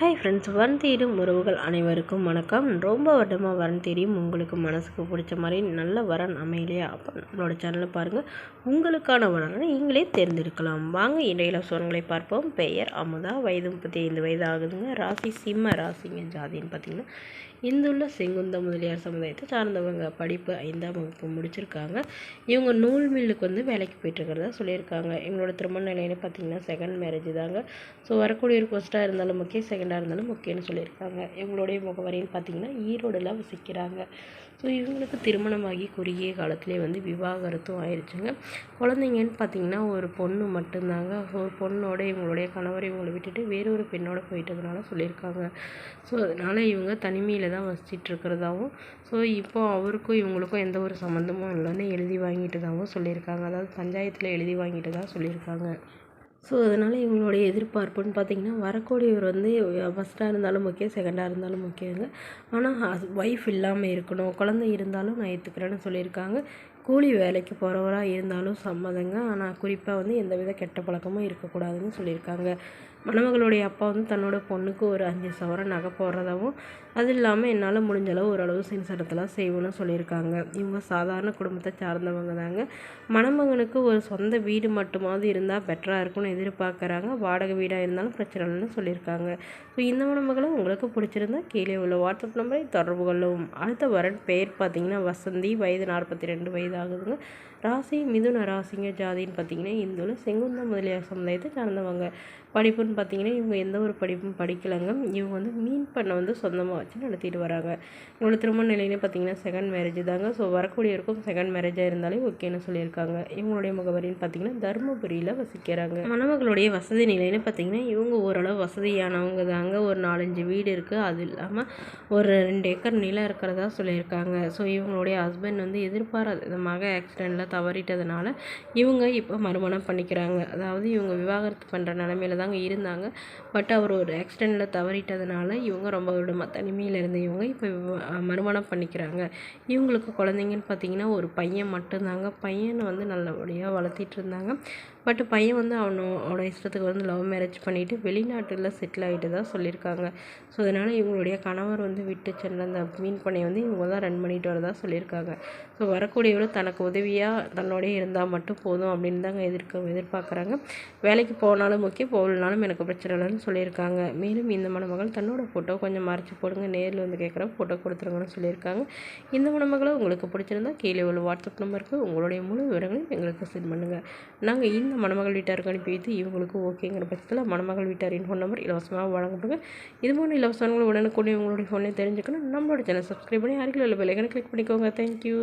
Hi friends, வரன் தேடும் உறவுகள் அனைவருக்கும் வணக்கம். ரொம்ப வருடமாக வரன் தேடியும் உங்களுக்கு மனசுக்கு பிடிச்ச மாதிரி நல்ல வரன் அமையலையா? அப்போ நம்மளோட சேனலை பாருங்கள். உங்களுக்கான வரனை நீங்களே தேர்ந்தெடுக்கலாம். வாங்க இடையில சோழங்களை பார்ப்போம். பெயர் அமுதா, வயது 35 வயது ஆகுதுங்க. ராசி சிம்ம ராசிங்க. ஜாதின்னு பார்த்தீங்கன்னா இந்துள்ள செங்குந்த முதலியார் சமுதாயத்தை சார்ந்தவங்க. படிப்பு 5ஆம் வகுப்பு முடிச்சிருக்காங்க. இவங்க நூல் மில்லுக்கு வேலைக்கு போயிட்டுருக்கிறதா சொல்லியிருக்காங்க. இவங்களோட திருமண நிலைன்னு பார்த்தீங்கன்னா செகண்ட் மேரேஜ் தாங்க. ஸோ வரக்கூடிய ஒரு ஃபர்ஸ்ட்டாக இருந்தாலும் முக்கியம், செகண்டாக இருந்தாலும் முக்கியம்னு சொல்லியிருக்காங்க. இவங்களுடைய முகவரின்னு பார்த்தீங்கன்னா ஈரோடில் வசிக்கிறாங்க. ஸோ இவங்களுக்கு திருமணமாகி குறுகிய காலத்திலே விவாகரத்தும் ஆயிடுச்சுங்க. குழந்தைங்கன்னு பார்த்தீங்கன்னா ஒரு பொண்ணு மட்டும்தாங்க. ஒரு பொண்ணோட இவங்களுடைய கணவர் இவங்களை விட்டுட்டு வேறொரு பெண்ணோட போயிட்டதுனால சொல்லியிருக்காங்க. ஸோ அதனால் இவங்க தனிமையில் தான் வசிச்சிட்டு இருக்கிறதாவும், ஸோ இப்போ அவருக்கும் இவங்களுக்கும் எந்த ஒரு சம்மந்தமும் இல்லைன்னு எழுதி வாங்கிட்டதாகவும் சொல்லியிருக்காங்க. அதாவது பஞ்சாயத்தில் எழுதி வாங்கிட்டு தான் சொல்லியிருக்காங்க. ஸோ அதனால் இவங்களுடைய எதிர்பார்ப்புன்னு பார்த்திங்கன்னா வரக்கூடியவர் ஃபஸ்ட்டாக இருந்தாலும் முக்கியம், செகண்டாக இருந்தாலும் முக்கியங்க. ஆனால் ஒய்ஃப் இல்லாமல் இருக்கணும், குழந்தை இருந்தாலும் நான் ஏற்றுக்கிறேன்னு சொல்லியிருக்காங்க. கூலி வேலைக்கு போகிறவராக இருந்தாலும் சம்மதங்க. ஆனால் குறிப்பாக எந்தவித கெட்ட பழக்கமும் இருக்கக்கூடாதுன்னு சொல்லியிருக்காங்க. மணமகளுடைய அப்பா தன்னோட பொண்ணுக்கு ஒரு 5 சவரன் நகை போடுறதாகவும், அது இல்லாமல் என்னால் முடிஞ்சளவு ஓரளவு சின்சனத்தெல்லாம் செய்வோன்னு சொல்லியிருக்காங்க. இவங்க சாதாரண குடும்பத்தை சார்ந்தவங்க தாங்க. மணமகனுக்கு ஒரு சொந்த வீடு மட்டுமாவது இருந்தால் பெட்டராக இருக்கும்னு எதிர்பார்க்குறாங்க. வாடகை வீடாக இருந்தாலும் பிரச்சனை இல்லைன்னு சொல்லியிருக்காங்க. ஸோ இந்த மணமகளை உங்களுக்கு பிடிச்சிருந்தா கீழே உள்ள வாட்ஸ்அப் நம்பரை தொடர்பு கொள்ளவும். அடுத்த வரன் பெயர் பார்த்திங்கன்னா வசந்தி, வயது 42 வயது ஆகுதுங்க. ராசி மிதுன ராசிங்க. ஜாதின்னு பார்த்திங்கன்னா இந்துல செங்குந்த முதலியார் சமுதாயத்தை சார்ந்தவங்க. படிப்புன்னு பார்த்திங்கன்னா இவங்க எந்த ஒரு படிப்பும் படிக்கலைங்க. இவங்க மீன் பண்ணை சொந்தமாக வச்சு நடத்திட்டு வராங்க. இவங்களோட திருமண நிலையிலே பார்த்திங்கன்னா செகண்ட் மேரேஜ் தாங்க. ஸோ வரக்கூடியவருக்கும் செகண்ட் மேரேஜாக இருந்தாலே ஓகேன்னு சொல்லியிருக்காங்க. இவங்களுடைய முகவரின்னு பார்த்திங்கன்னா தருமபுரியில் வசிக்கிறாங்க. மணமகளுடைய வசதி நிலைன்னு பார்த்திங்கன்னா இவங்க ஓரளவு வசதியானவங்க தாங்க. ஒரு 4-5 வீடு இருக்குது. அது இல்லாமல் ஒரு 2 ஏக்கர் நிலம் இருக்கிறதா சொல்லியிருக்காங்க. ஸோ இவங்களுடைய ஹஸ்பண்ட் எதிர்பாராத விதமாக ஆக்சிடெண்ட்டில் தவறிட்டதுனால இவங்க இப்போ மறுமணம் பண்ணிக்கிறாங்க. அதாவது இவங்க விவாகரத்து பண்ணுற நிலமையில தாங்க இருந்தாங்க. பட் அவர் ஒரு ஆக்சிடெண்ட்டில் தவறிட்டதுனால இவங்க ரொம்ப விடமாக தனிமையில் இருந்த இவங்க இப்போ மறுமணம் பண்ணிக்கிறாங்க. இவங்களுக்கு குழந்தைங்கன்னு பார்த்திங்கன்னா ஒரு பையன் மட்டும்தாங்க. பையனை நல்லபடியாக வளர்த்திட்டு இருந்தாங்க. பட் பையன் அவனோட இஷ்டத்துக்கு லவ் மேரேஜ் பண்ணிவிட்டு வெளிநாட்டில் செட்டில் ஆகிட்டு தான் சொல்லியிருக்காங்க. ஸோ அதனால் இவங்களுடைய கணவர் விட்டு சென்ற அந்த மீன் பண்ணையை இவங்க தான் ரன் பண்ணிட்டு வரதா சொல்லியிருக்காங்க. ஸோ வரக்கூடியவர் தனக்கு உதவியாக தன்னோடய இருந்தால் மட்டும் போதும் அப்படின்னு தாங்க எதிர்பார்க்குறாங்க. வேலைக்கு போனாலும் முக்கியம், போகலனாலும் எனக்கு பிரச்சனை இல்லைன்னு சொல்லியிருக்காங்க. மேலும் இந்த மணமகள் தன்னோட ஃபோட்டோ கொஞ்சம் மறைச்சி போடுங்க, நேரில் கேட்குற ஃபோட்டோ கொடுத்துருங்கன்னு சொல்லியிருக்காங்க. இந்த மணமகளை உங்களுக்கு பிடிச்சிருந்தா கீழே உள்ள வாட்ஸ்அப் நம்பருக்கு உங்களுடைய முழு விவரங்களையும் எங்களுக்கு சென்ட் பண்ணுங்கள். நாங்கள் இந்த மணமகள் வீட்டாருக்கு அனுப்பி வைத்து இவங்களுக்கு ஓகேங்கிற பட்சத்தில் மணமகள் வீட்டாரின் ஃபோன் நம்பர் இலவசமாக வழங்கப்படுங்க. இது மாதிரி இலவசங்கள் உடனுக்குடனே உங்களுடைய ஃபோனை தெரிஞ்சுக்கணும். நம்மளோட சேனல் சப்ஸ்கிரைப் பண்ணி அருகில் உள்ள பெல் ஐகானை கிளிக் பண்ணிக்கோங்க. தேங்க்யூ.